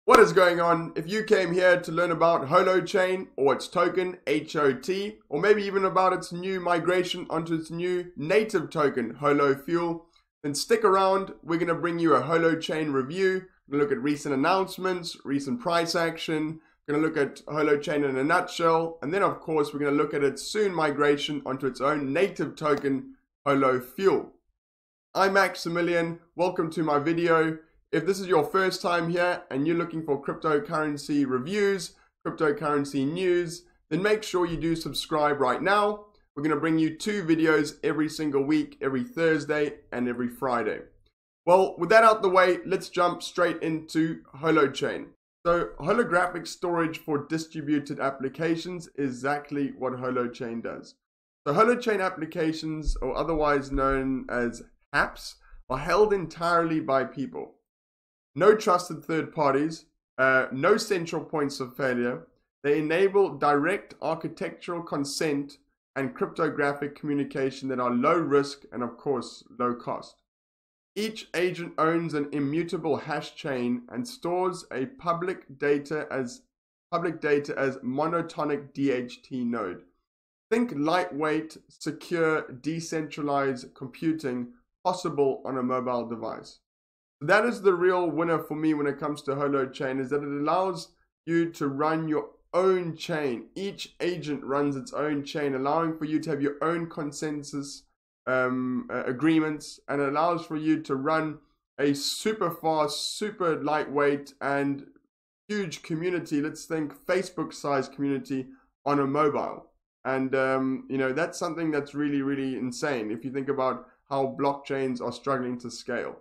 What is going on? If you came here to learn about Holochain or its token, HOT, or maybe even about its new migration onto its new native token, HOLO Fuel, then stick around. We're going to bring you a Holochain review. We're going to look at recent announcements, recent price action. We're going to look at Holochain in a nutshell. And then, of course, we're going to look at its soon migration onto its own native token, HOLO Fuel. I'm Maximilian. Welcome to my video. If this is your first time here and you're looking for cryptocurrency reviews, cryptocurrency news, then make sure you do subscribe right now. We're going to bring you 2 videos every single week, every Thursday and every Friday. Well, with that out the way, let's jump straight into Holochain. So holographic storage for distributed applications is exactly what Holochain does. So Holochain applications, or otherwise known as apps, are held entirely by people. No trusted third parties, no central points of failure. They enable direct architectural consent and cryptographic communication that are low risk and, of course, low cost. Each agent owns an immutable hash chain and stores a public data as monotonic DHT node. Think lightweight, secure, decentralized computing possible on a mobile device. That is the real winner for me when it comes to Holochain, is that it allows you to run your own chain. Each agent runs its own chain, allowing for you to have your own consensus agreements, and it allows for you to run a super fast, super lightweight and huge community. Let's think Facebook-sized community on a mobile. And you know, that's something that's really, really insane if you think about how blockchains are struggling to scale.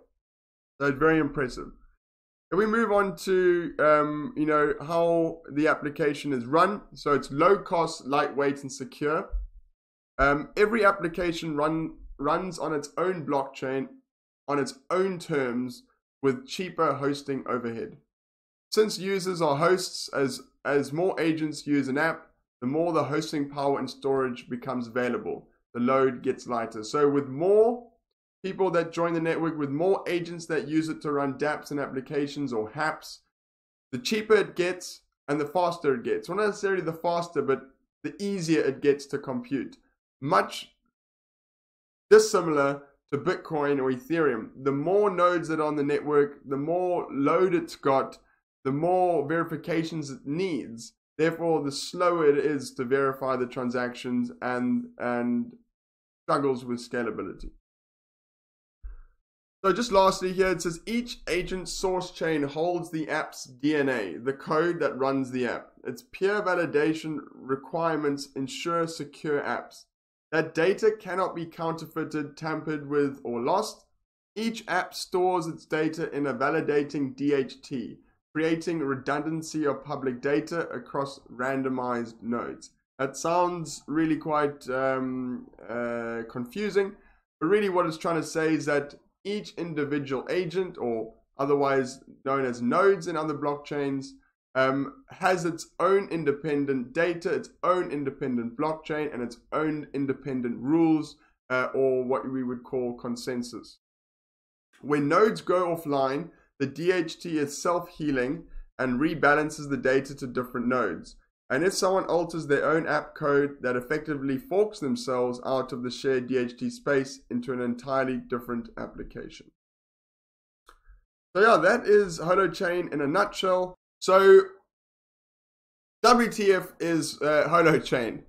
So it's very impressive. If we move on to you know, how the application is run, so it's low cost, lightweight, and secure. Every application runs on its own blockchain, on its own terms, with cheaper hosting overhead. Since users are hosts, as more agents use an app, the more the hosting power and storage becomes available. The load gets lighter. So with more people that join the network, with more agents that use it to run dApps and applications or HAPs, the cheaper it gets and the faster it gets. Well, not necessarily the faster, but the easier it gets to compute. Much dissimilar to Bitcoin or Ethereum. The more nodes that are on the network, the more load it's got, the more verifications it needs. Therefore, the slower it is to verify the transactions and struggles with scalability. So just lastly here, it says each agent source chain holds the app's DNA, the code that runs the app. Its peer validation requirements ensure secure apps. That data cannot be counterfeited, tampered with, or lost. Each app stores its data in a validating DHT, creating redundancy of public data across randomized nodes. That sounds really quite confusing, but really what it's trying to say is that each individual agent, or otherwise known as nodes in other blockchains, has its own independent data, its own independent blockchain, and its own independent rules, or what we would call consensus. When nodes go offline, the DHT is self-healing and rebalances the data to different nodes. And if someone alters their own app code, that effectively forks themselves out of the shared DHT space into an entirely different application. So yeah, that is Holochain in a nutshell. So WTF is Holochain.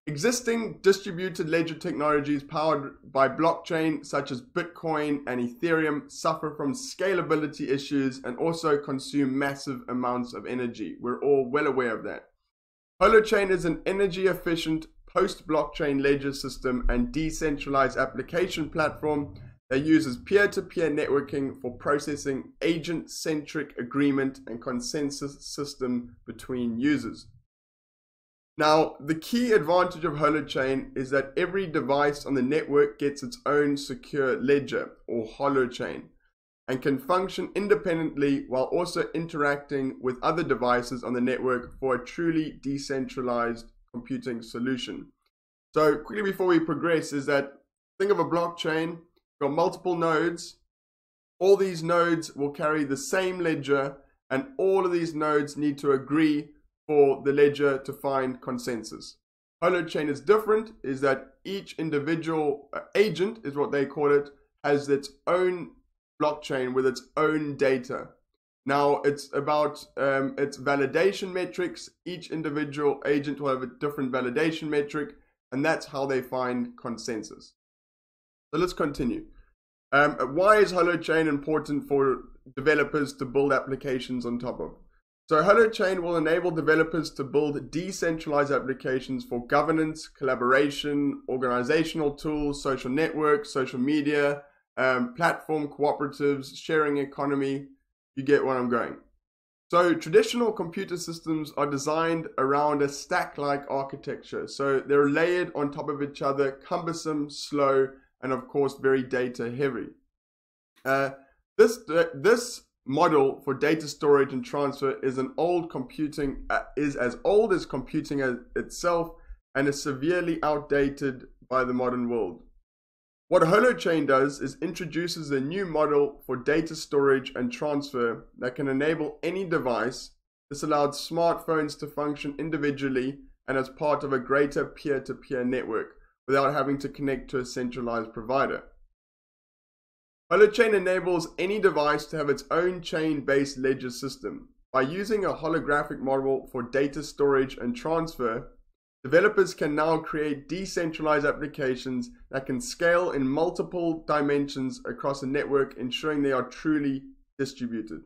Existing distributed ledger technologies powered by blockchain such as Bitcoin and Ethereum suffer from scalability issues and also consume massive amounts of energy. We're all well aware of that. Holochain is an energy efficient post-blockchain ledger system and decentralized application platform that uses peer-to-peer networking for processing agent-centric agreement and consensus system between users. Now, the key advantage of Holochain is that every device on the network gets its own secure ledger, or Holochain, and can function independently while also interacting with other devices on the network for a truly decentralized computing solution. So, quickly before we progress, is that think of a blockchain, got multiple nodes. All these nodes will carry the same ledger and all of these nodes need to agree for the ledger to find consensus. Holochain is different, is that each individual agent, is what they call it, has its own blockchain with its own data. Now it's about its validation metrics. Each individual agent will have a different validation metric, and that's how they find consensus. So let's continue. Why is Holochain important for developers to build applications on top of? So Holochain will enable developers to build decentralized applications for governance, collaboration, organizational tools, social networks, social media, platform cooperatives, sharing economy. You get where I'm going. So traditional computer systems are designed around a stack-like architecture. So they're layered on top of each other, cumbersome, slow, and of course very data heavy. This model for data storage and transfer is as old as computing itself, and is severely outdated by the modern world. What Holochain does is introduces a new model for data storage and transfer that can enable any device. This allowed smartphones to function individually and as part of a greater peer-to-peer network without having to connect to a centralized provider. Holochain enables any device to have its own chain-based ledger system. By using a holographic model for data storage and transfer, developers can now create decentralized applications that can scale in multiple dimensions across a network, ensuring they are truly distributed.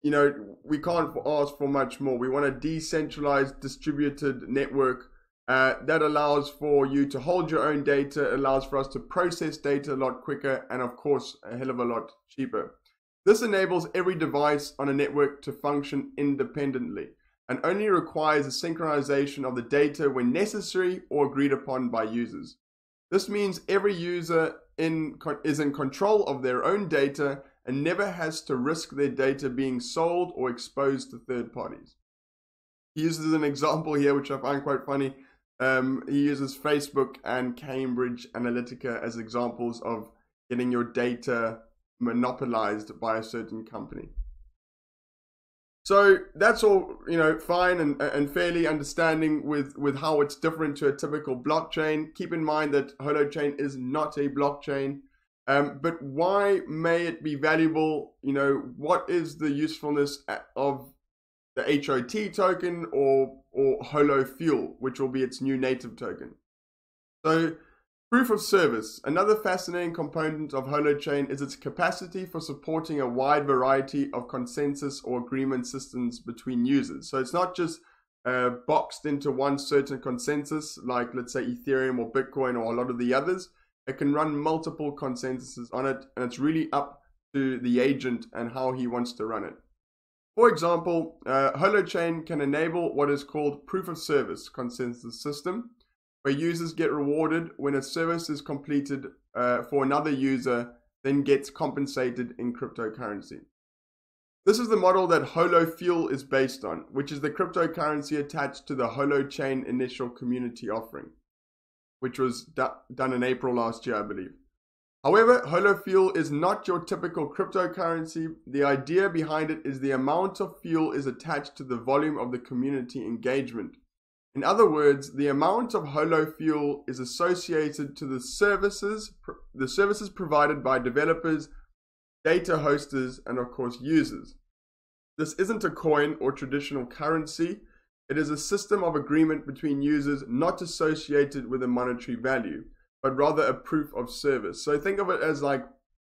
You know, we can't ask for much more. We want a decentralized, distributed network that allows for you to hold your own data, allows for us to process data a lot quicker, and of course, a hell of a lot cheaper. This enables every device on a network to function independently, and only requires a synchronization of the data when necessary or agreed upon by users. This means every user is in control of their own data and never has to risk their data being sold or exposed to third parties. He uses an example here, which I find quite funny. He uses Facebook and Cambridge Analytica as examples of getting your data monopolized by a certain company. So that's all, you know, fine and fairly understanding with how it's different to a typical blockchain. Keep in mind that Holochain is not a blockchain, but why may it be valuable? You know, what is the usefulness of the HOT token or HOLO Fuel, which will be its new native token? So proof of service. Another fascinating component of Holochain is its capacity for supporting a wide variety of consensus or agreement systems between users. So it's not just boxed into one certain consensus, like let's say Ethereum or Bitcoin or a lot of the others. It can run multiple consensuses on it, and it's really up to the agent and how he wants to run it. For example, Holochain can enable what is called proof of service consensus system, where users get rewarded when a service is completed for another user, then gets compensated in cryptocurrency. This is the model that HOLO Fuel is based on, which is the cryptocurrency attached to the Holochain initial community offering, which was done in April last year, I believe. However, HOLO Fuel is not your typical cryptocurrency. The idea behind it is the amount of fuel is attached to the volume of the community engagement. In other words, the amount of HOLO Fuel is associated to the services provided by developers, data hosters, and of course users. This isn't a coin or traditional currency. It is a system of agreement between users not associated with a monetary value, but rather a proof of service. So think of it as like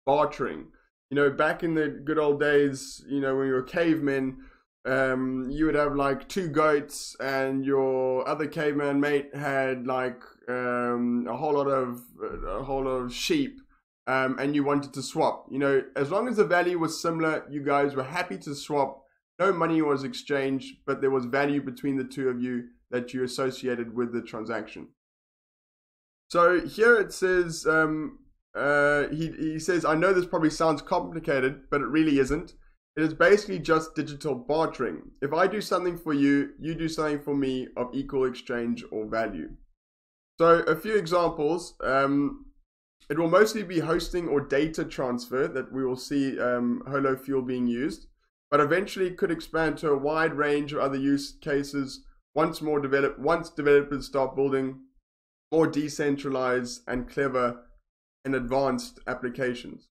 bartering. You know, back in the good old days, you know, when you were cavemen, you would have like 2 goats and your other caveman mate had like a whole lot of sheep, and you wanted to swap. You know, as long as the value was similar, you guys were happy to swap. No money was exchanged, but there was value between the two of you that you associated with the transaction. So here it says, he says, I know this probably sounds complicated, but it really isn't. It is basically just digital bartering. If I do something for you, you do something for me of equal exchange or value. So a few examples. It will mostly be hosting or data transfer that we will see HOLO Fuel being used. but eventually could expand to a wide range of other use cases once developers start building more decentralized and clever and advanced applications.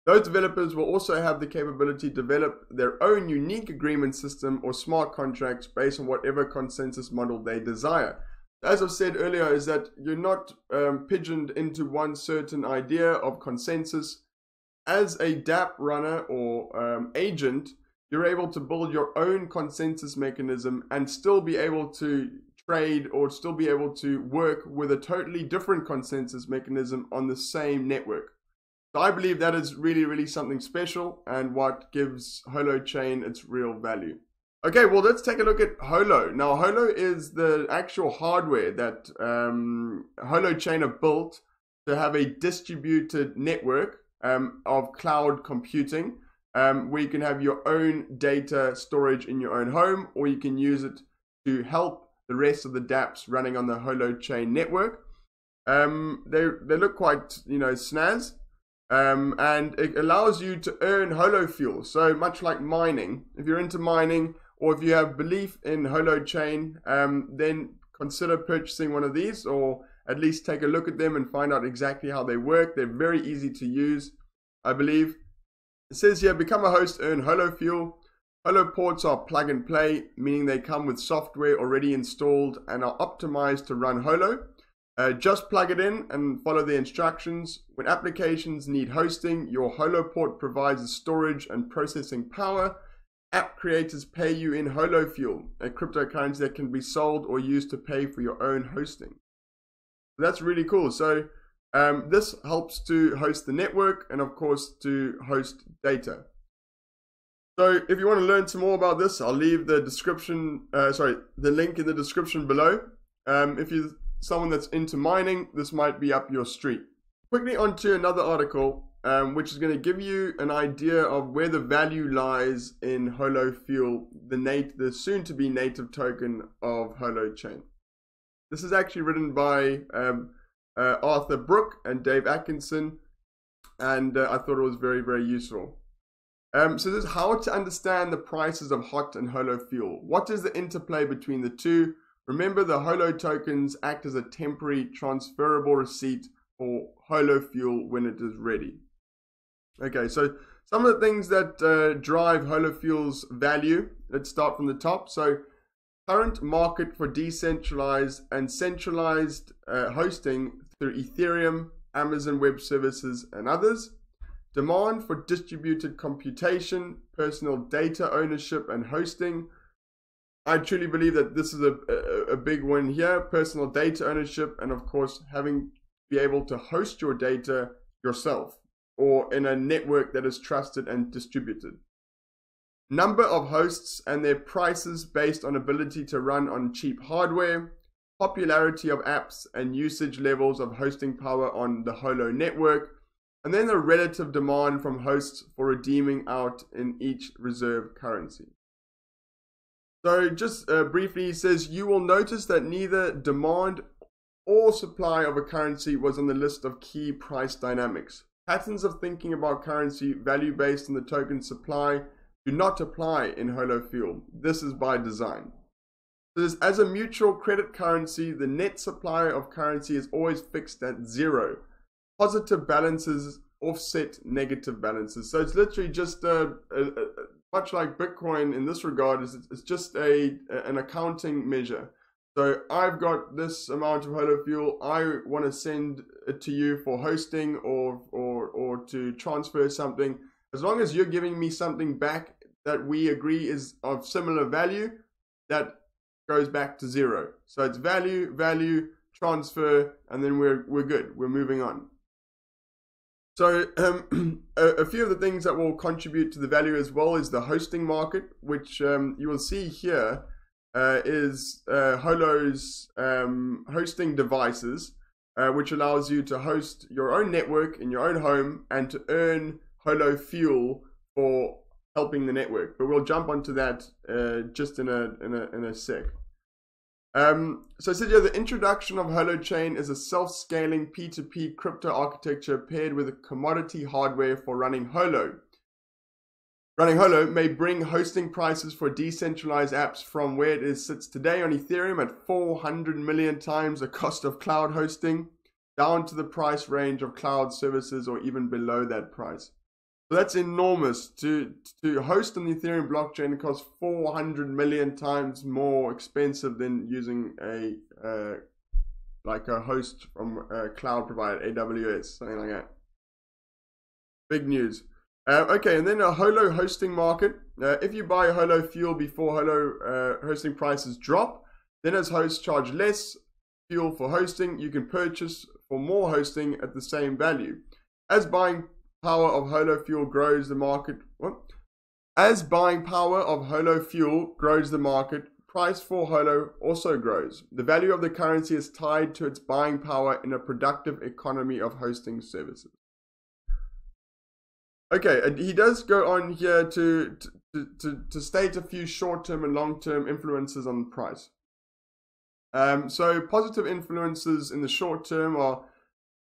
Those developers will also have the capability to develop their own unique agreement system or smart contracts based on whatever consensus model they desire. As I've said earlier, is that you're not pigeoned into one certain idea of consensus. As a dApp runner or agent, you're able to build your own consensus mechanism and still be able to trade or still be able to work with a totally different consensus mechanism on the same network. So I believe that is really, really something special and what gives Holochain its real value. Okay, well, let's take a look at Holo. Now, Holo is the actual hardware that Holochain have built to have a distributed network of cloud computing, where you can have your own data storage in your own home, or you can use it to help the rest of the dApps running on the Holochain network. They look quite, snazzy. And it allows you to earn Holo Fuel. So much like mining, if you're into mining or if you have belief in Holochain, then consider purchasing one of these, or at least take a look at them and find out exactly how they work. They're very easy to use, I believe. It says here, become a host, earn Holo Fuel. Holo ports are plug and play, meaning they come with software already installed and are optimized to run Holo. Just plug it in and follow the instructions. When applications need hosting, your Holo port provides the storage and processing power. App creators pay you in Holo Fuel, a cryptocurrency that can be sold or used to pay for your own hosting. That's really cool. So this helps to host the network and of course to host data. So if you want to learn some more about this, I'll leave the link in the description below. If you're someone that's into mining, this might be up your street. Quickly onto another article, which is going to give you an idea of where the value lies in Holo Fuel, the soon-to-be native token of Holochain. This is actually written by Arthur Brook and Dave Atkinson, and I thought it was very, very useful. So this is how to understand the prices of HOT and Holo Fuel. What is the interplay between the two? Remember, the Holo tokens act as a temporary transferable receipt for Holo Fuel when it is ready. Okay, so some of the things that drive Holo Fuel's value, let's start from the top. So current market for decentralized and centralized hosting through Ethereum, Amazon Web Services, and others. Demand for distributed computation, personal data ownership, and hosting. I truly believe that this is a big one here. Personal data ownership, and of course be able to host your data yourself or in a network that is trusted and distributed. Number of hosts and their prices based on ability to run on cheap hardware. Popularity of apps and usage levels of hosting power on the Holo network. And then the relative demand from hosts for redeeming out in each reserve currency. So just briefly, he says, you will notice that neither demand or supply of a currency was on the list of key price dynamics. Patterns of thinking about currency value based on the token supply do not apply in Holo Fuel. This is by design. So as a mutual credit currency, the net supply of currency is always fixed at 0. Positive balances offset negative balances. So it's literally just much like Bitcoin in this regard, it's just an accounting measure. So I've got this amount of Holo Fuel. I want to send it to you for hosting or to transfer something. As long as you're giving me something back that we agree is of similar value, that goes back to 0. So it's value, transfer, and then we're good. We're moving on. So a few of the things that will contribute to the value as well is the hosting market, which you will see here is Holo's hosting devices, which allows you to host your own network in your own home and to earn Holo Fuel for helping the network. But we'll jump onto that just in a sec. So I said here, the introduction of Holochain is a self-scaling P2P crypto architecture paired with a commodity hardware for running Holo. Running HOLO may bring hosting prices for decentralized apps from where it sits today on Ethereum at 400 million times the cost of cloud hosting, down to the price range of cloud services or even below that price. So that's enormous. To host on the Ethereum blockchain costs 400 million times more expensive than using a host from a cloud provider, AWS, something like that. Big news. Okay, and then a HOLO hosting market. If you buy HOLO fuel before HOLO hosting prices drop, then as hosts charge less fuel for hosting, you can purchase for more hosting at the same value. As buying power of HOLO fuel grows the market. As buying power of HOLO fuel grows the market, price for HOLO also grows. The value of the currency is tied to its buying power in a productive economy of hosting services. Okay, he does go on here to state a few short-term and long-term influences on the price. So positive influences in the short term are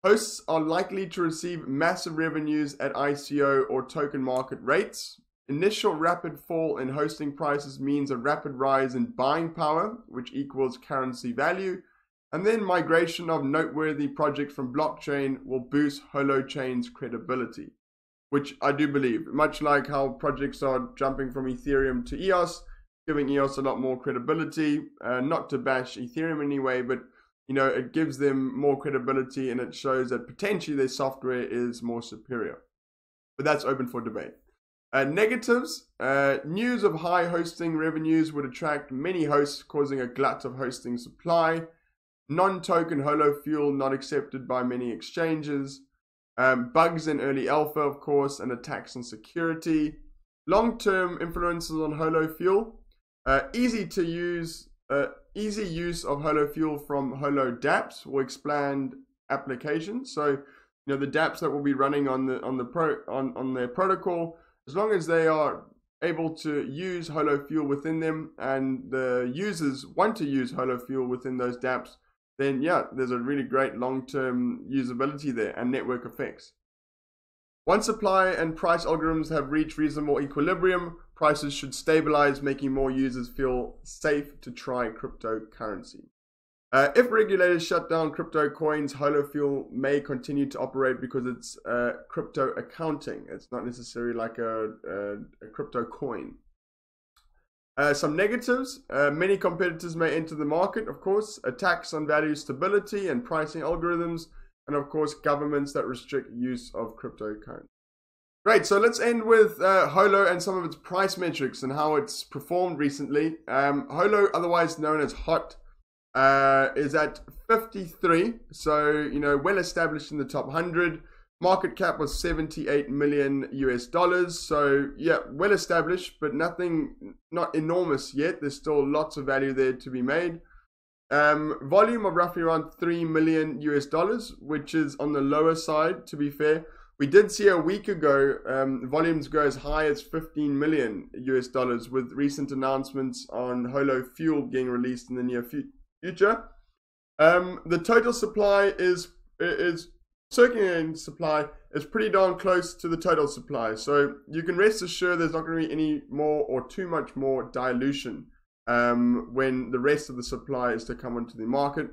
hosts are likely to receive massive revenues at ICO or token market rates. Initial rapid fall in hosting prices means a rapid rise in buying power, which equals currency value. And then migration of noteworthy projects from blockchain will boost Holochain's credibility, which I do believe, much like how projects are jumping from Ethereum to EOS, giving EOS a lot more credibility, not to bash Ethereum anyway, but it gives them more credibility and it shows that potentially their software is more superior. But that's open for debate. Negatives, news of high hosting revenues would attract many hosts, causing a glut of hosting supply. Non-token HOLO fuel not accepted by many exchanges. Bugs in early alpha, of course, and attacks on security. Long-term influences on HOLO fuel. Easy use of HOLO fuel from HOLO dApps or expand applications. So, the dApps that will be running on their protocol, as long as they are able to use HOLO fuel within them and the users want to use HOLO fuel within those dApps, then yeah, there's a really great long-term usability there and network effects. Once supply and price algorithms have reached reasonable equilibrium, prices should stabilize, making more users feel safe to try cryptocurrency. If regulators shut down crypto coins, HOLO fuel may continue to operate because it's crypto accounting. It's not necessarily like a crypto coin. Some negatives, many competitors may enter the market, of course, attacks on value stability and pricing algorithms, and of course, governments that restrict use of cryptocurrency. Great, so let's end with HOLO and some of its price metrics and how it's performed recently. HOLO, otherwise known as HOT, is at 53, so, well established in the top 100. Market cap was $78 million US. So yeah, well established, but not enormous yet. There's still lots of value there to be made. Volume of roughly around $3 million US, which is on the lower side, to be fair. We did see a week ago volumes go as high as $15 million US with recent announcements on HOLO fuel being released in the near future. The total supply is circulating supply is pretty darn close to the total supply. So you can rest assured there's not going to be any more or too much more dilution when the rest of the supply is to come onto the market.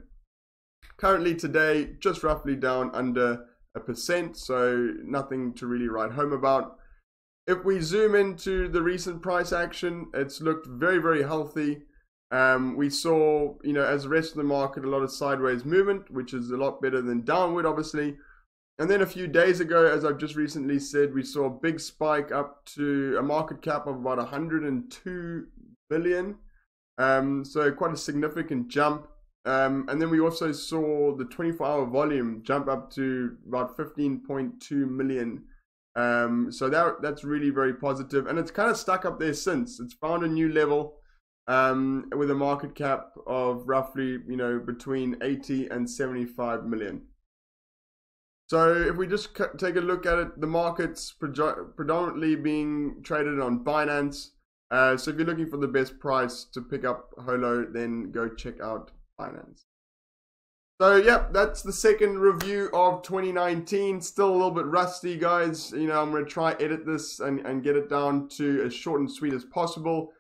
Currently today, just roughly down under 1%, so nothing to really write home about. If we zoom into the recent price action, it's looked very, very healthy. We saw, as the rest of the market, a lot of sideways movement, which is a lot better than downward, obviously. And then a few days ago, as I've just recently said, we saw a big spike up to a market cap of about 102 billion. So quite a significant jump. And then we also saw the 24-hour volume jump up to about 15.2 million. So that's really very positive. And it's kind of stuck up there since. It's found a new level. With a market cap of roughly, between 80 and 75 million. So if we just take a look at it, the market's predominantly being traded on Binance. So if you're looking for the best price to pick up HOLO, then go check out Binance. So, yep, that's the second review of 2019. Still a little bit rusty, guys. You know, I'm going to try edit this and get it down to as short and sweet as possible.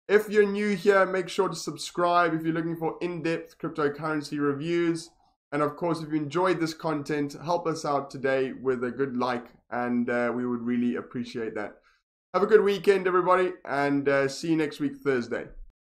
If you're new here, make sure to subscribe if you're looking for in-depth cryptocurrency reviews. And of course, if you enjoyed this content, help us out today with a good like, and we would really appreciate that. Have a good weekend, everybody, and see you next week, Thursday.